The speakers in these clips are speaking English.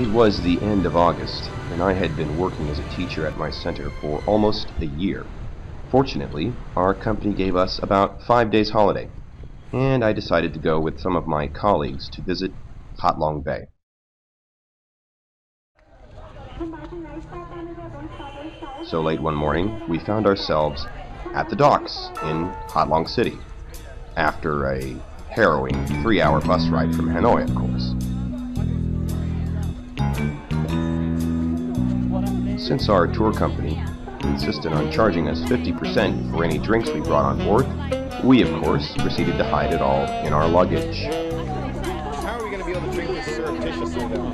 It was the end of August, and I had been working as a teacher at my center for almost a year. Fortunately, our company gave us about 5 days holiday, and I decided to go with some of my colleagues to visit Hat Long Bay. So late one morning, we found ourselves at the docks in Hat Long City, after a harrowing 3-hour bus ride from Hanoi, of course. Since our tour company insisted on charging us 50% for any drinks we brought on board, we, of course, proceeded to hide it all in our luggage. How are we going to be able to drink this surreptitiously, though?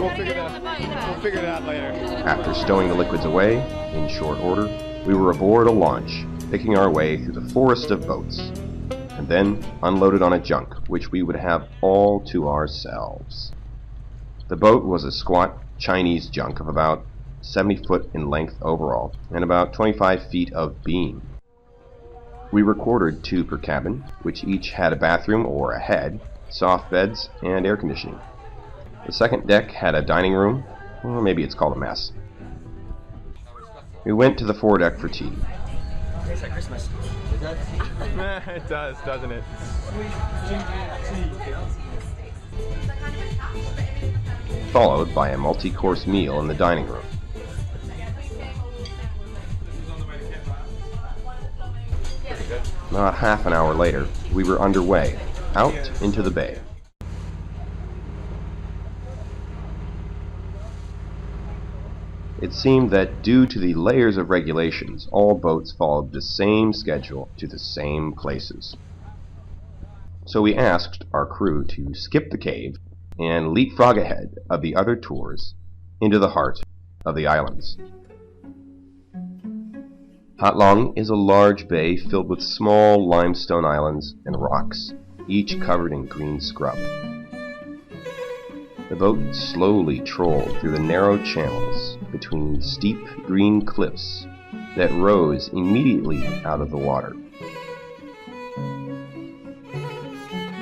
We'll figure it out later. After stowing the liquids away, in short order, we were aboard a launch, picking our way through the forest of boats, and then unloaded on a junk, which we would have all to ourselves. The boat was a squat Chinese junk of about 70 foot in length overall, and about 25 feet of beam. We were quartered 2 per cabin, which each had a bathroom or a head, soft beds, and air conditioning. The second deck had a dining room, or maybe it's called a mess. We went to the foredeck for tea. Tastes like Christmas. It does, doesn't it? Followed by a multi-course meal in the dining room. Not half an hour later, we were underway, out into the bay. It seemed that due to the layers of regulations, all boats followed the same schedule to the same places. So we asked our crew to skip the cave and leapfrog ahead of the other tours into the heart of the islands. Hat Long is a large bay filled with small limestone islands and rocks, each covered in green scrub. The boat slowly trolled through the narrow channels between steep green cliffs that rose immediately out of the water.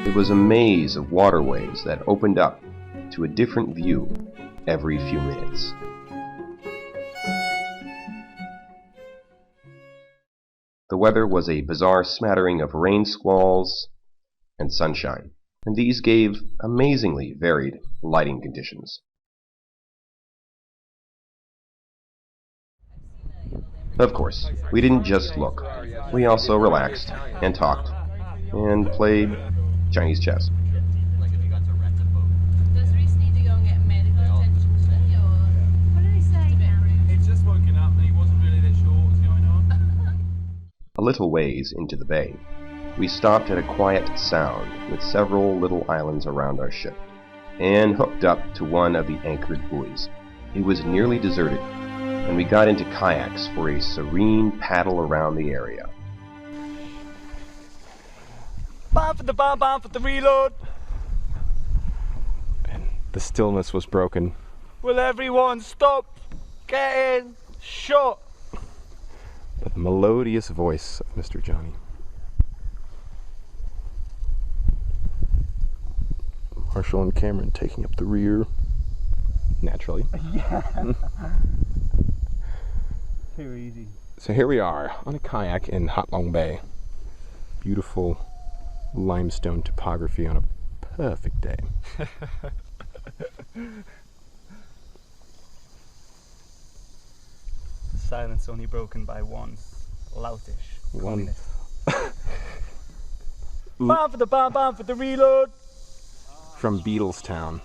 It was a maze of waterways that opened up to a different view every few minutes. The weather was a bizarre smattering of rain squalls and sunshine, and these gave amazingly varied lighting conditions. Of course, we didn't just look. We also relaxed and talked and played Chinese chess. Does Reese need to go and get medical attention today, or what did he say? He'd just woken up and he wasn't really that sure what was going on. A little ways into the bay, we stopped at a quiet sound with several little islands around our ship, and hooked up to one of the anchored buoys. It was nearly deserted, and we got into kayaks for a serene paddle around the area. Bomb for the reload! And the stillness was broken. Will everyone stop getting shot? By the melodious voice of Mr. Johnny. Marshall and Cameron taking up the rear. Naturally. Yeah. Too easy. So here we are on a kayak in Hat Long Bay. Beautiful limestone topography on a perfect day. Silence only broken by one loutish One. bomb for the reload! From Beatlestown.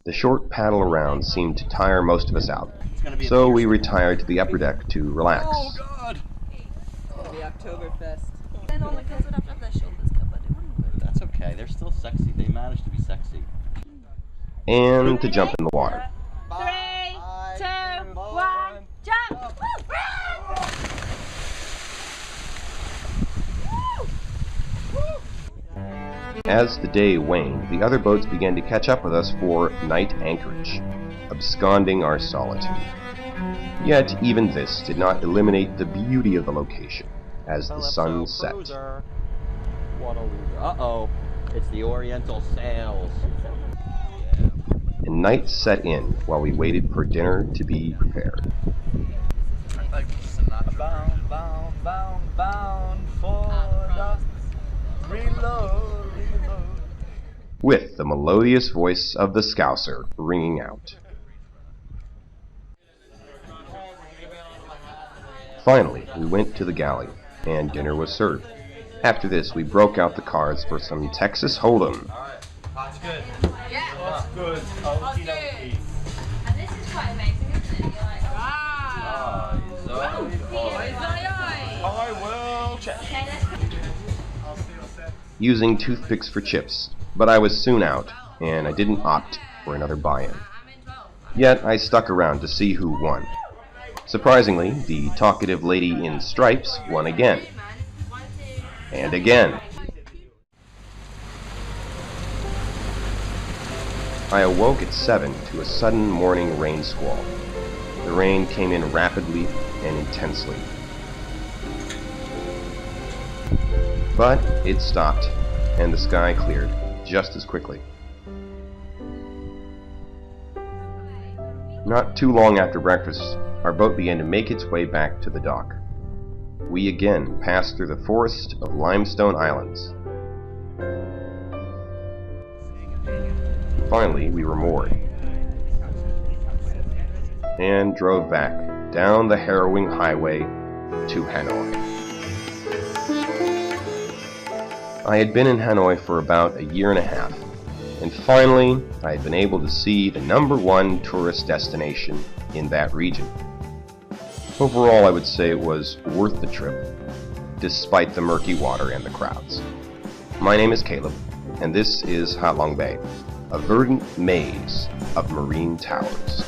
The short paddle around seemed to tire most of us out, so we retired to the upper deck to relax. Oh God! It'll be Oktoberfest. Then all the girls would have to have their shoulders covered. It wouldn't work. That's okay, they're still sexy. They managed to be sexy. And to jump in the water. 3, 2, 1, jump! As the day waned, the other boats began to catch up with us for night anchorage, absconding our solitude. Yet even this did not eliminate the beauty of the location as the sun set. What a loser. Uh-oh. It's the Oriental sails. And night set in while we waited for dinner to be prepared. Bound, bound, bound, bound for the reload, reload. With the melodious voice of the Scouser ringing out. Finally, we went to the galley, and dinner was served. After this, we broke out the cards for some Texas Hold'em. That's good. Yeah. That's good. Okie dokie. And this is quite amazing, isn't it? You're like, Ah, I will check. okay, let's Using toothpicks for chips, but I was soon out, and I didn't opt for another buy-in. Yet I stuck around to see who won. Surprisingly, the talkative lady in stripes won again. And again. I awoke at 7 to a sudden morning rain squall. The rain came in rapidly and intensely. But it stopped, and the sky cleared just as quickly. Not too long after breakfast, our boat began to make its way back to the dock. We again passed through the forest of limestone islands. Finally, we were moored and drove back down the harrowing highway to Hanoi. I had been in Hanoi for about a year and a half, and finally I had been able to see the #1 tourist destination in that region. Overall, I would say it was worth the trip, despite the murky water and the crowds. My name is Caleb, and this is Ha Long Bay, a verdant maze of marine towers.